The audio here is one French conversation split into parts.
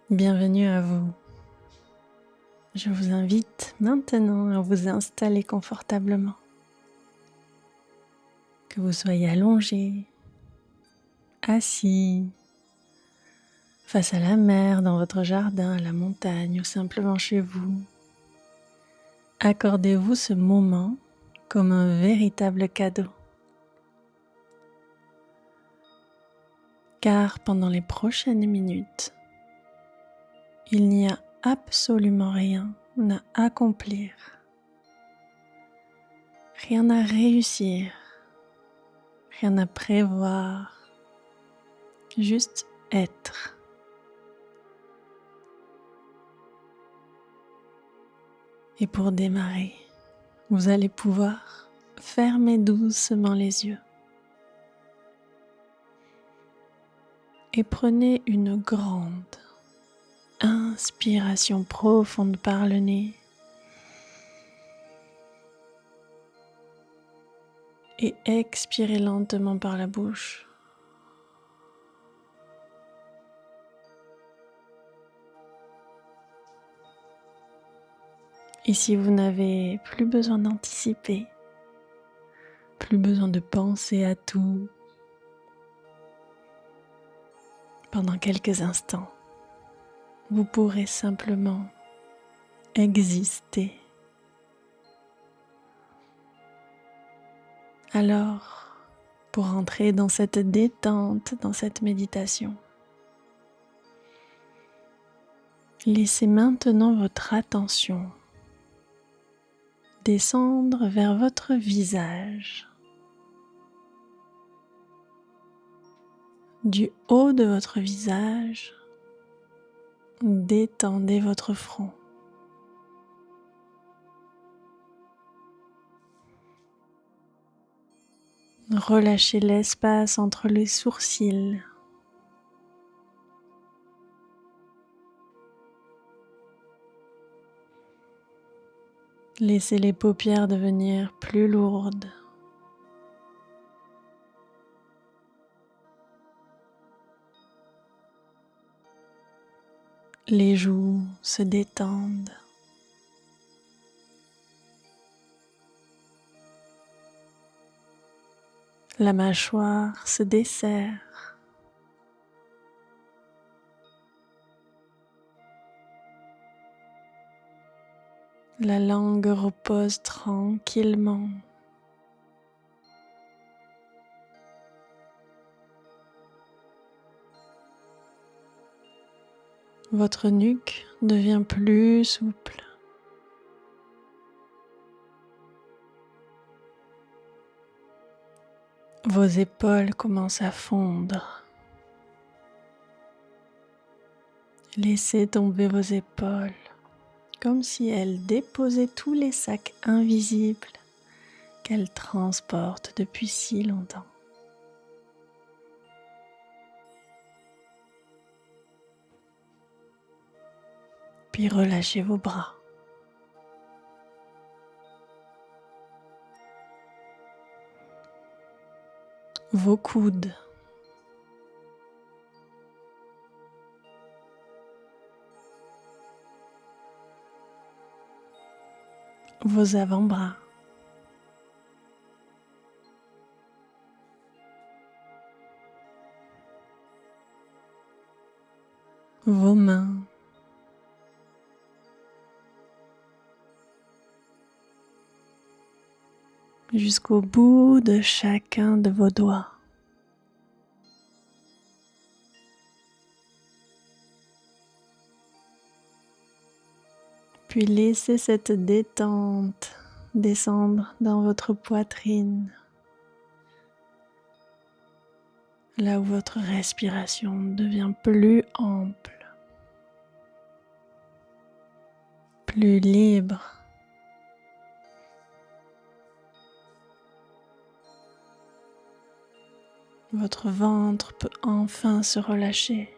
Bienvenue à vous. Je vous invite maintenant à vous installer confortablement. Que vous soyez allongé, assis, face à la mer, dans votre jardin, à la montagne ou simplement chez vous. Accordez-vous ce moment comme un véritable cadeau. Car pendant les prochaines minutes, il n'y a absolument rien à accomplir, rien à réussir, rien à prévoir, juste être. Et pour démarrer, vous allez pouvoir fermer doucement les yeux et prenez une grande inspiration profonde par le nez et expirez lentement par la bouche. Ici, vous n'avez plus besoin d'anticiper, plus besoin de penser à tout. Pendant quelques instants, vous pourrez simplement exister. Alors, pour entrer dans cette détente, dans cette méditation, laissez maintenant votre attention descendre vers votre visage. Du haut de votre visage, détendez votre front. Relâchez l'espace entre les sourcils. Laissez les paupières devenir plus lourdes. Les joues se détendent. La mâchoire se desserre. La langue repose tranquillement. Votre nuque devient plus souple. Vos épaules commencent à fondre. Laissez tomber vos épaules, comme si elles déposaient tous les sacs invisibles qu'elles transportent depuis si longtemps. Puis relâchez vos bras. Vos coudes. Vos avant-bras. Vos mains. Jusqu'au bout de chacun de vos doigts. Puis laissez cette détente descendre dans votre poitrine, là où votre respiration devient plus ample, plus libre. Votre ventre peut enfin se relâcher.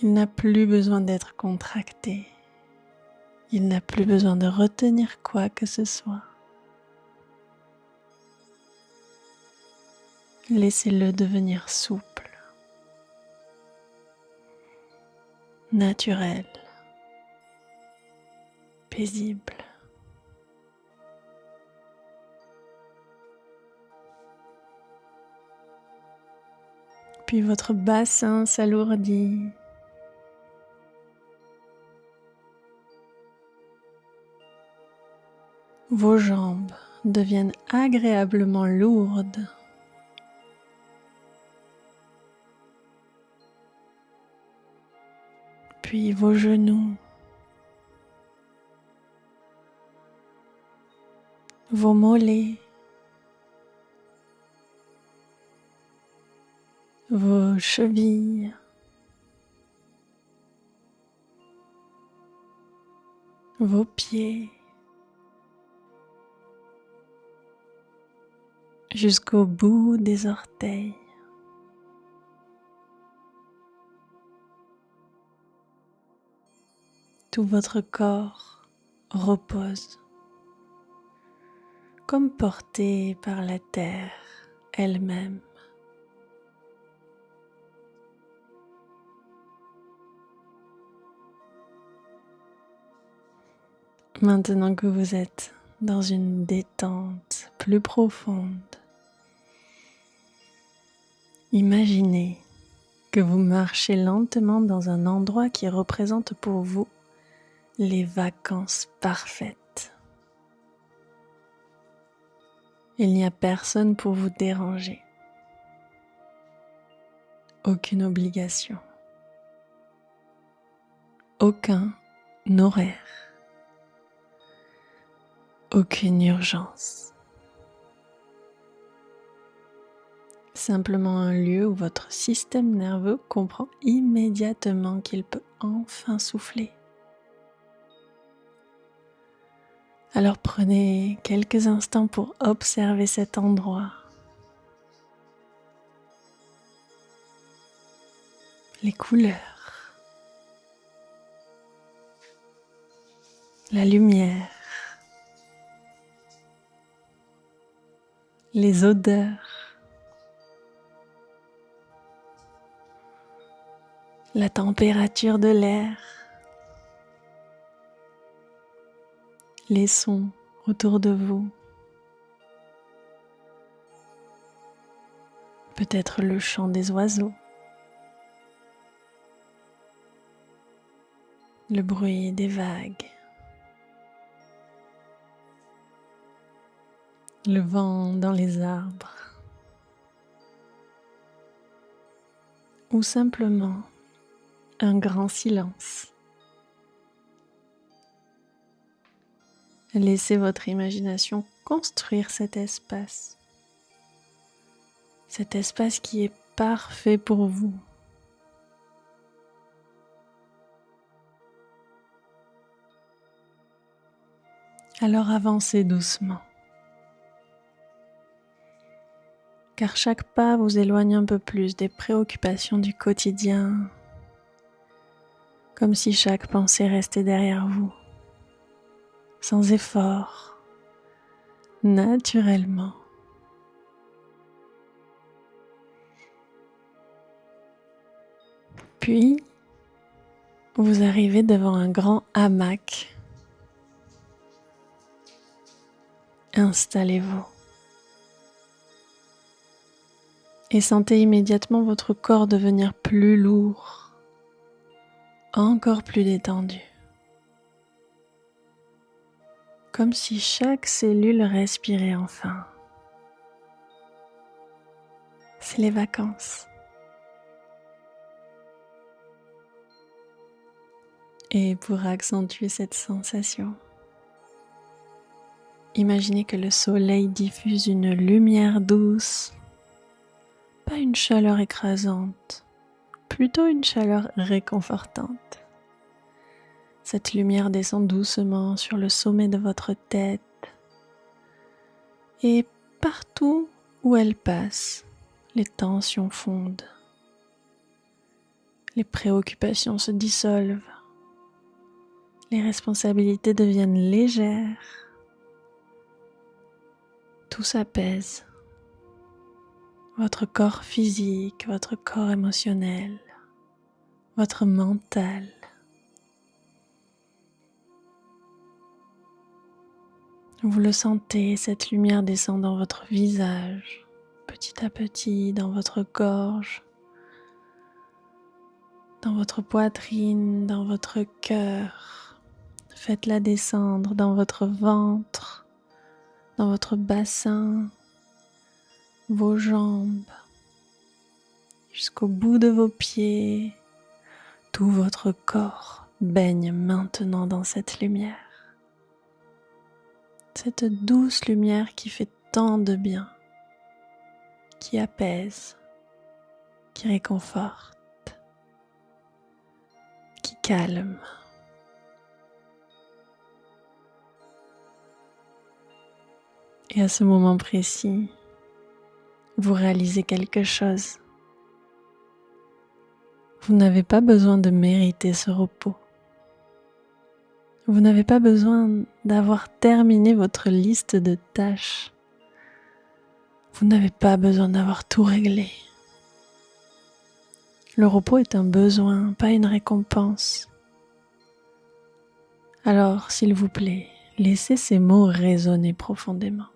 Il n'a plus besoin d'être contracté. Il n'a plus besoin de retenir quoi que ce soit. Laissez-le devenir souple, naturel, paisible. Puis votre bassin s'alourdit. Vos jambes deviennent agréablement lourdes. Puis vos genoux, vos mollets, vos chevilles, vos pieds, jusqu'au bout des orteils. Tout votre corps repose, comme porté par la terre elle-même. Maintenant que vous êtes dans une détente plus profonde, imaginez que vous marchez lentement dans un endroit qui représente pour vous les vacances parfaites. Il n'y a personne pour vous déranger. Aucune obligation. Aucun horaire. Aucune urgence. Simplement un lieu où votre système nerveux comprend immédiatement qu'il peut enfin souffler. Alors prenez quelques instants pour observer cet endroit. Les couleurs. La lumière. Les odeurs. La température de l'air. Les sons autour de vous. Peut-être le chant des oiseaux. Le bruit des vagues. Le vent dans les arbres. Ou simplement un grand silence. Laissez votre imagination construire cet espace qui est parfait pour vous. Alors avancez doucement, car chaque pas vous éloigne un peu plus des préoccupations du quotidien, comme si chaque pensée restait derrière vous, sans effort, naturellement. Puis, vous arrivez devant un grand hamac. Installez-vous et sentez immédiatement votre corps devenir plus lourd, encore plus détendu, comme si chaque cellule respirait enfin. C'est les vacances. Et pour accentuer cette sensation, imaginez que le soleil diffuse une lumière douce, pas une chaleur écrasante, plutôt une chaleur réconfortante. Cette lumière descend doucement sur le sommet de votre tête et partout où elle passe, les tensions fondent, les préoccupations se dissolvent, les responsabilités deviennent légères, tout s'apaise. votre corps physique, votre corps émotionnel, votre mental. Vous le sentez, cette lumière descend dans votre visage, petit à petit, dans votre gorge, dans votre poitrine, dans votre cœur. Faites-la descendre dans votre ventre, dans votre bassin, vos jambes, jusqu'au bout de vos pieds. Tout votre corps baigne maintenant dans cette lumière. Cette douce lumière qui fait tant de bien, qui apaise, qui réconforte, qui calme. Et à ce moment précis, vous réalisez quelque chose. Vous n'avez pas besoin de mériter ce repos. Vous n'avez pas besoin d'avoir terminé votre liste de tâches. Vous n'avez pas besoin d'avoir tout réglé. Le repos est un besoin, pas une récompense. Alors, s'il vous plaît, laissez ces mots résonner profondément.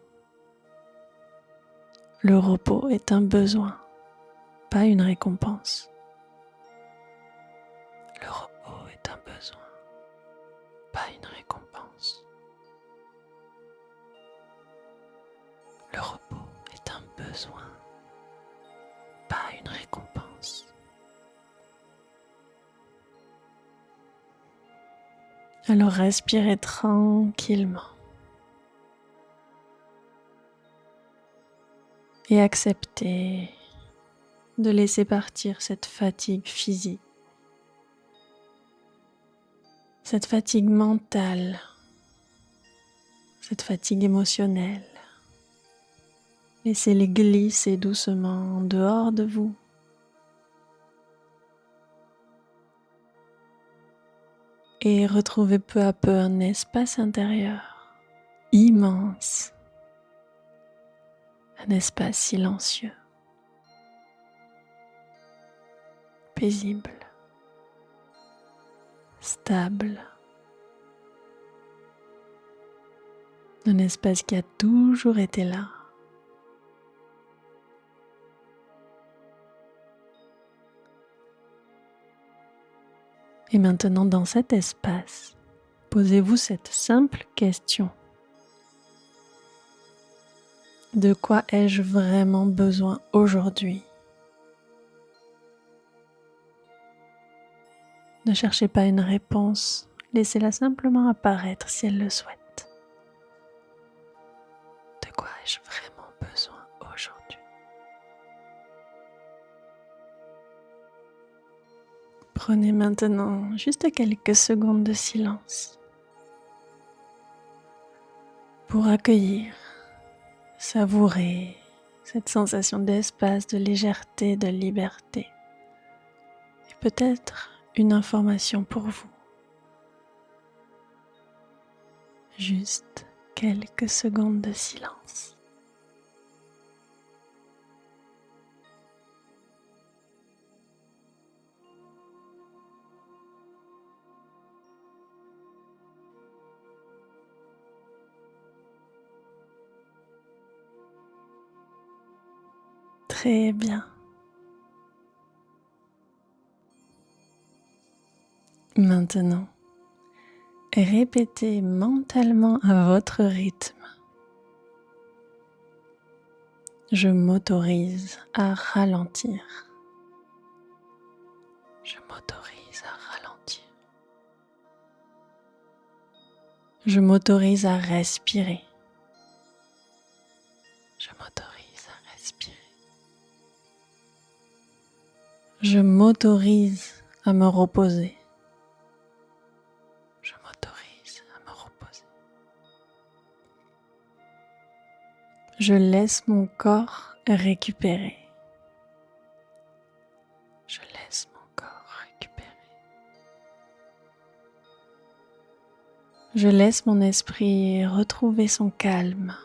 Le repos est un besoin, pas une récompense. Le repos est un besoin, pas une récompense. Le repos est un besoin, pas une récompense. Alors respirez tranquillement et acceptez de laisser partir cette fatigue physique, cette fatigue mentale, cette fatigue émotionnelle. Laissez-les glisser doucement en dehors de vous. Et retrouvez peu à peu un espace intérieur immense, un espace silencieux, paisible, stable, un espace qui a toujours été là. Et maintenant, dans cet espace, posez-vous cette simple question. De quoi ai-je vraiment besoin aujourd'hui? Ne cherchez pas une réponse, laissez-la simplement apparaître si elle le souhaite. De quoi ai-je vraiment besoin aujourd'hui? Prenez maintenant juste quelques secondes de silence pour accueillir, savourer cette sensation d'espace, de légèreté, de liberté. Et peut-être une information pour vous. Juste quelques secondes de silence. Très bien. Maintenant, répétez mentalement à votre rythme. Je m'autorise à ralentir. Je m'autorise à ralentir. Je m'autorise à respirer. Je m'autorise à respirer. Je m'autorise à me reposer. Je m'autorise à me reposer. Je laisse mon corps récupérer. Je laisse mon corps récupérer. Je laisse mon esprit retrouver son calme.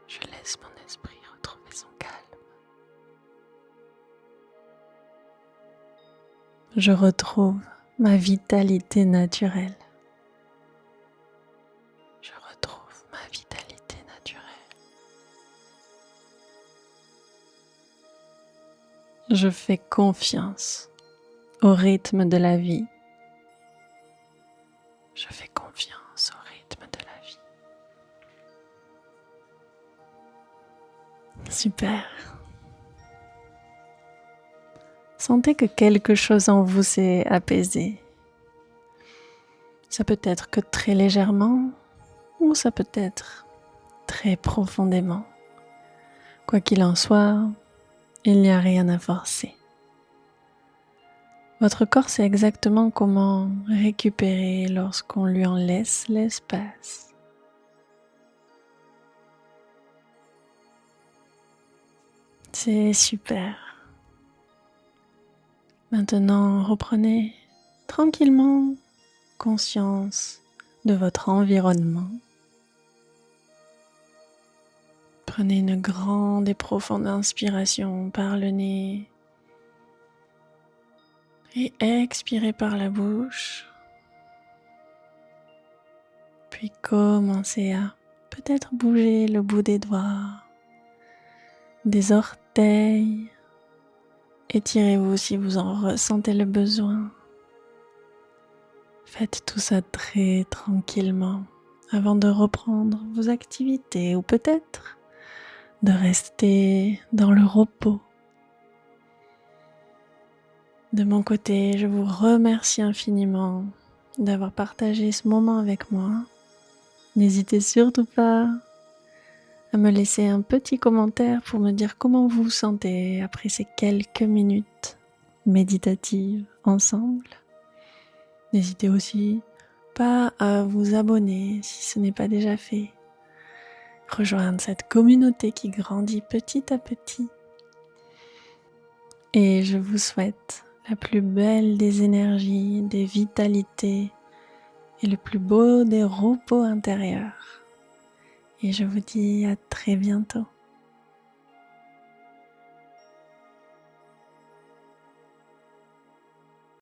Je laisse mon esprit retrouver son calme. Je retrouve ma vitalité naturelle. Je retrouve ma vitalité naturelle. Je fais confiance au rythme de la vie. Je fais confiance au rythme de la vie. Super. Sentez que quelque chose en vous s'est apaisé. Ça peut être que très légèrement ou ça peut être très profondément. Quoi qu'il en soit, il n'y a rien à forcer. Votre corps sait exactement comment récupérer lorsqu'on lui en laisse l'espace. C'est super. Maintenant, reprenez tranquillement conscience de votre environnement. Prenez une grande et profonde inspiration par le nez et expirez par la bouche. Puis commencez à peut-être bouger le bout des doigts, des orteils. Étirez-vous si vous en ressentez le besoin. Faites tout ça très tranquillement avant de reprendre vos activités ou peut-être de rester dans le repos. De mon côté, je vous remercie infiniment d'avoir partagé ce moment avec moi. N'hésitez surtout pas à me laisser un petit commentaire pour me dire comment vous vous sentez après ces quelques minutes méditatives ensemble. N'hésitez aussi pas à vous abonner si ce n'est pas déjà fait. Rejoindre cette communauté qui grandit petit à petit. Et je vous souhaite la plus belle des énergies, des vitalités et le plus beau des repos intérieurs. Et je vous dis à très bientôt.